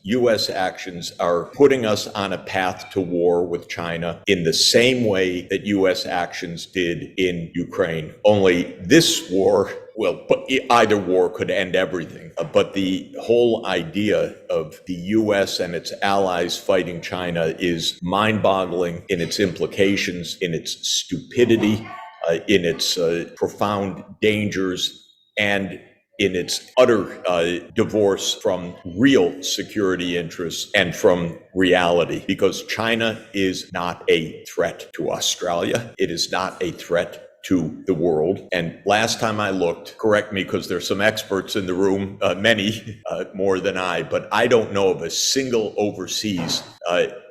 U.S. actions are putting us on a path to war with China in the same way that U.S. actions did in Ukraine. Only this war, well, either war could end everything. But the whole idea of the U.S. and its allies fighting China is mind-boggling in its implications, in its stupidity, in its profound dangers, and in its utter divorce from real security interests and from reality, because China is not a threat to Australia. It is not a threat to the world. And last time I looked, correct me because there's some experts in the room, many more than I, but I don't know of a single overseas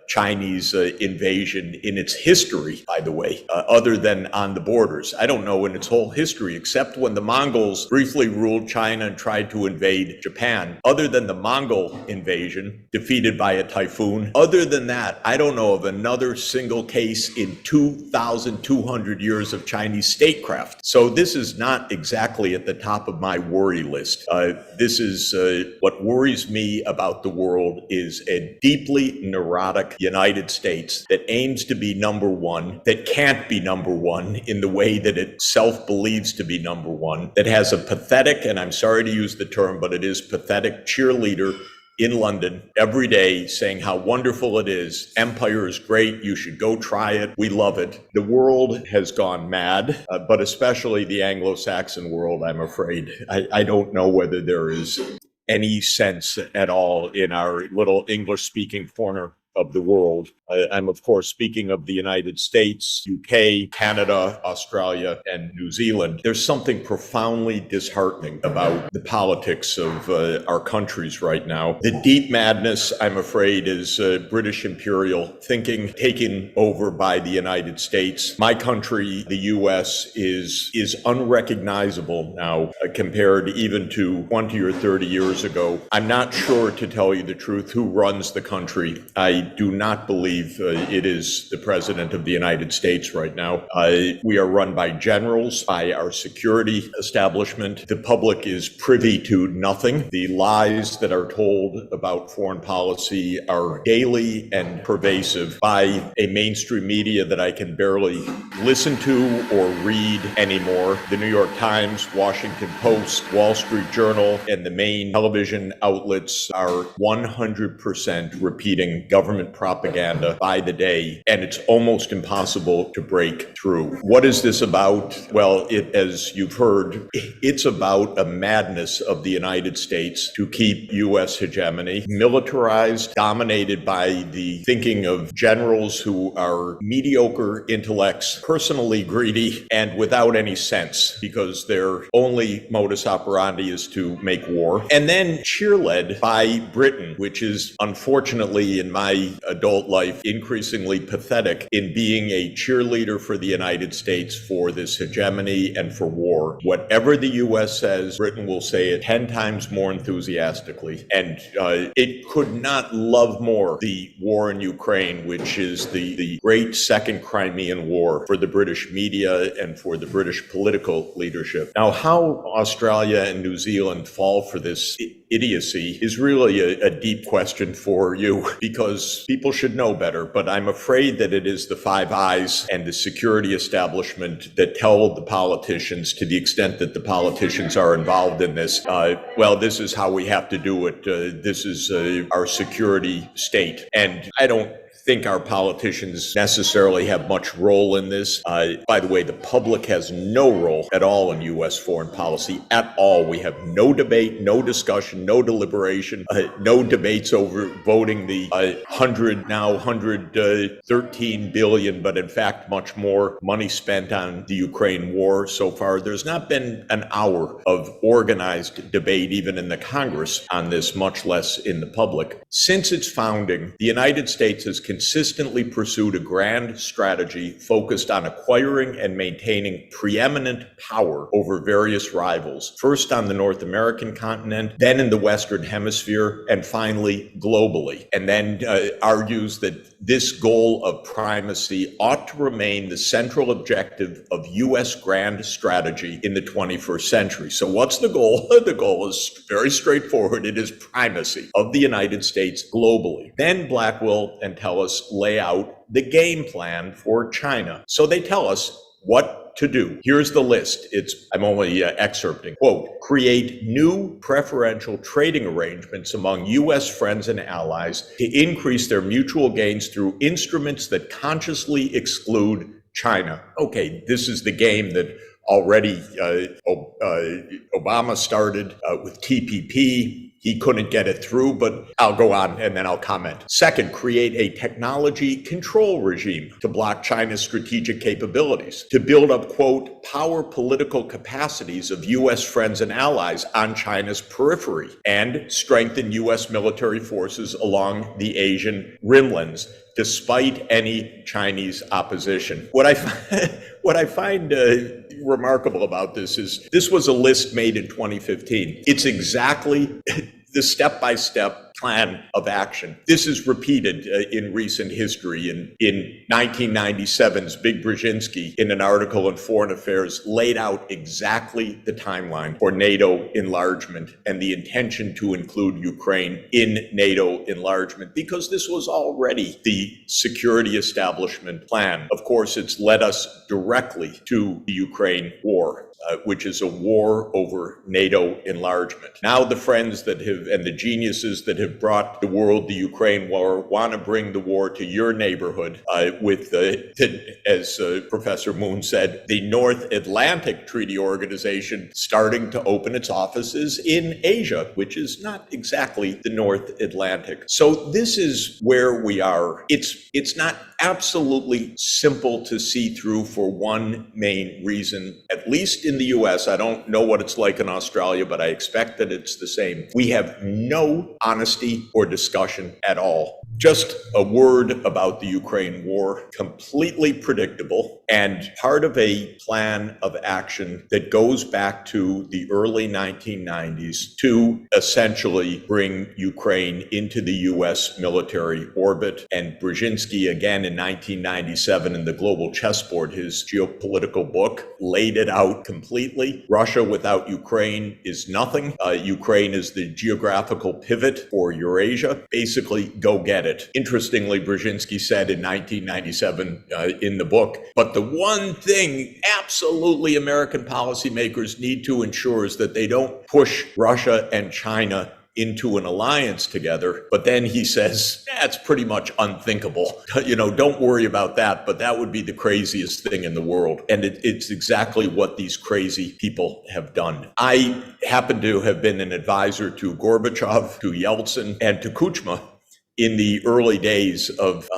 Chinese invasion in its history, by the way, other than on the borders. I don't know in its whole history, except when the Mongols briefly ruled China and tried to invade Japan. Other than the Mongol invasion, defeated by a typhoon, other than that, I don't know of another single case in 2,200 years of Chinese statecraft. So this is not exactly at the top of my worry list. This is what worries me about the world is a deeply neurotic United States that aims to be number one, that can't be number one in the way that it self-believes to be number one, that has a pathetic, and I'm sorry to use the term, but it is pathetic, cheerleader in London every day saying how wonderful it is. Empire is great. You should go try it. We love it. The world has gone mad, but especially the Anglo-Saxon world, I'm afraid. I don't know whether there is any sense at all in our little English-speaking corner of the world. I'm, of course, speaking of the United States, UK, Canada, Australia, and New Zealand. There's something profoundly disheartening about the politics of our countries right now. The deep madness, I'm afraid, is British imperial thinking taken over by the United States. My country, the US, is unrecognizable now compared even to 20 or 30 years ago. I'm not sure, to tell you the truth, who runs the country. I do not believe it is the President of the United States right now. We are run by generals, by our security establishment. The public is privy to nothing. The lies that are told about foreign policy are daily and pervasive by a mainstream media that I can barely listen to or read anymore. The New York Times, Washington Post, Wall Street Journal, and the main television outlets are 100% repeating government propaganda by the day, and it's almost impossible to break through. What is this about? Well, as you've heard, it's about a madness of the United States to keep U.S. hegemony, militarized, dominated by the thinking of generals who are mediocre intellects, personally greedy, and without any sense, because their only modus operandi is to make war. And then cheerled by Britain, which is unfortunately in my adult life increasingly pathetic in being a cheerleader for the United States for this hegemony and for war. Whatever the U.S. says, Britain will say it 10 times more enthusiastically. And it could not love more the war in Ukraine, which is the great second Crimean War for the British media and for the British political leadership. Now, how Australia and New Zealand fall for this idiocy is really a deep question for you, because people should know better. But I'm afraid that it is the Five Eyes and the security establishment that tell the politicians, to the extent that the politicians are involved in this, well, this is how we have to do it. This is our security state. And I don't think our politicians necessarily have much role in this. By the way, the public has no role at all in U.S. foreign policy at all. We have no debate, no discussion, no deliberation, no debates over voting the 113 billion, but in fact much more money spent on the Ukraine war so far. There's not been an hour of organized debate, even in the Congress, on this, much less in the public. Since its founding, the United States has consistently pursued a grand strategy focused on acquiring and maintaining preeminent power over various rivals, first on the North American continent, then in the Western Hemisphere, and finally globally. And then argues that this goal of primacy ought to remain the central objective of U.S. grand strategy in the 21st century. So what's the goal? The goal is very straightforward. It is primacy of the United States globally. Then Blackwell and Tellis lay out the game plan for China. So they tell us what to do. Here's the list. I'm only excerpting. Quote, create new preferential trading arrangements among U.S. friends and allies to increase their mutual gains through instruments that consciously exclude China. Okay, this is the game that already Obama started with TPP. He couldn't get it through, but I'll go on and then I'll comment. Second, create a technology control regime to block China's strategic capabilities, to build up, quote, power political capacities of U.S. friends and allies on China's periphery, and strengthen U.S. military forces along the Asian rimlands, despite any Chinese opposition. What I find remarkable about this is this was a list made in 2015. It's exactly the step-by-step plan of action. This is repeated in recent history. In 1997's Big Brzezinski, in an article in Foreign Affairs, laid out exactly the timeline for NATO enlargement and the intention to include Ukraine in NATO enlargement, because this was already the security establishment plan. Of course, it's led us directly to the Ukraine war, which is a war over NATO enlargement. Now the friends that have, and the geniuses that have brought the world the Ukraine war, want to bring the war to your neighborhood with, as Professor Moon said, the North Atlantic Treaty Organization starting to open its offices in Asia, which is not exactly the North Atlantic. So this is where we are. It's not absolutely simple to see through for one main reason, at least in the US. I don't know what it's like in Australia, but I expect that it's the same. We have no honesty or discussion at all. Just a word about the Ukraine war, completely predictable and part of a plan of action that goes back to the early 1990s to essentially bring Ukraine into the US military orbit. And Brzezinski, again in 1997 in the Global Chessboard, his geopolitical book, laid it out completely. Russia without Ukraine is nothing. Ukraine is the geographical pivot for Eurasia. Basically, go get it. Interestingly, Brzezinski said in 1997 in the book, but the one thing absolutely American policymakers need to ensure is that they don't push Russia and China into an alliance together. But then he says, that's pretty much unthinkable. Don't worry about that, but that would be the craziest thing in the world. And it's exactly what these crazy people have done. I happen to have been an advisor to Gorbachev, to Yeltsin, and to Kuchma in the early days of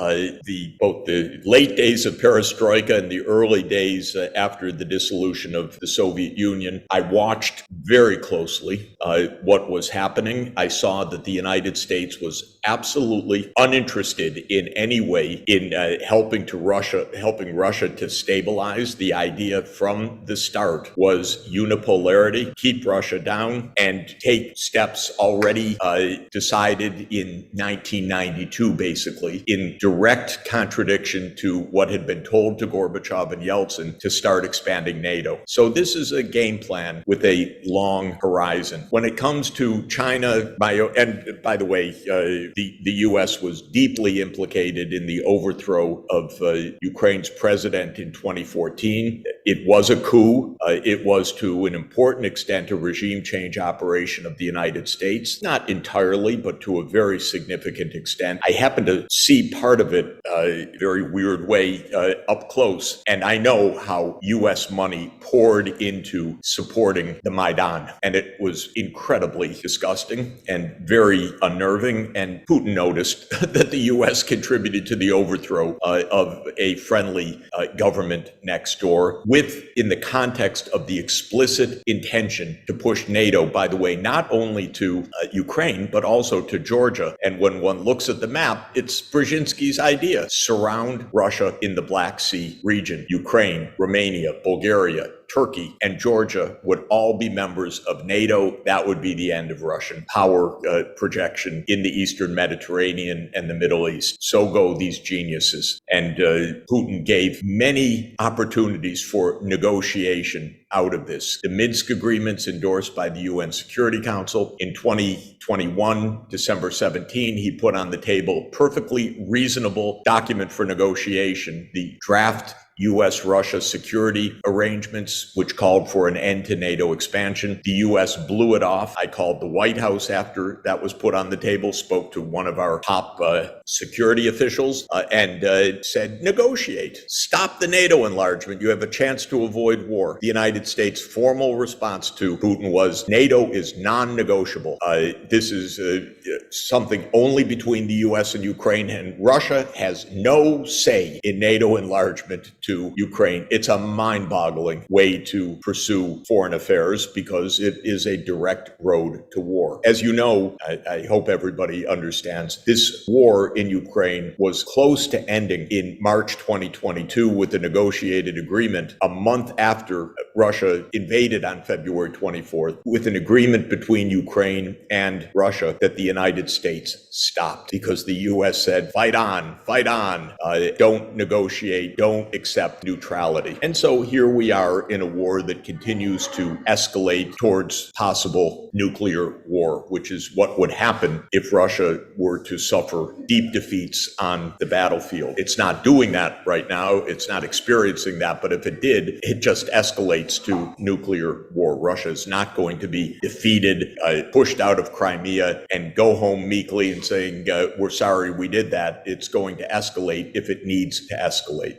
both the late days of perestroika and the early days after the dissolution of the Soviet Union. I watched very closely what was happening. I saw that the United States was absolutely uninterested in any way in helping Russia to stabilize. The idea from the start was unipolarity, keep Russia down, and take steps already decided in 1992, basically, in direct contradiction to what had been told to Gorbachev and Yeltsin to start expanding NATO. So this is a game plan with a long horizon. When it comes to China, and by the way, the U.S. was deeply implicated in the overthrow of Ukraine's president in 2014. It was a coup. It was to an important extent a regime change operation of the United States, not entirely, but to a very significant extent. I happened to see part of it very weird way up close, and I know how U.S. money poured into supporting the Maidan, and it was incredibly disgusting and very unnerving, and Putin noticed that the U.S. contributed to the overthrow of a friendly government next door, in the context of the explicit intention to push NATO, by the way, not only to Ukraine, but also to Georgia. And when one looks at the map, it's Brzezinski's idea. Surround Russia in the Black Sea region. Ukraine, Romania, Bulgaria, Turkey, and Georgia would all be members of NATO. That would be the end of Russian power projection in the Eastern Mediterranean and the Middle East. So go these geniuses. And Putin gave many opportunities for negotiation out of this. The Minsk agreements endorsed by the UN Security Council in 2021, December 17, he put on the table perfectly reasonable document for negotiation, the draft U.S.-Russia security arrangements, which called for an end to NATO expansion. The U.S. blew it off. I called the White House after that was put on the table, spoke to one of our top security officials, and said, negotiate. Stop the NATO enlargement. You have a chance to avoid war. The United States' formal response to Putin was, NATO is non-negotiable. This is something only between the U.S. and Ukraine, and Russia has no say in NATO enlargement to Ukraine. It's a mind-boggling way to pursue foreign affairs because it is a direct road to war. As you know, I hope everybody understands, this war in Ukraine was close to ending in March 2022 with a negotiated agreement a month after Russia invaded on February 24th, with an agreement between Ukraine and Russia that the United States stopped because the U.S. said, fight on, don't negotiate, don't accept neutrality. And so here we are in a war that continues to escalate towards possible nuclear war, which is what would happen if Russia were to suffer deep defeats on the battlefield. It's not doing that right now. It's not experiencing that. But if it did, it just escalates to nuclear war. Russia is not going to be defeated, pushed out of Crimea, and go home meekly and saying, we're sorry we did that. It's going to escalate if it needs to escalate.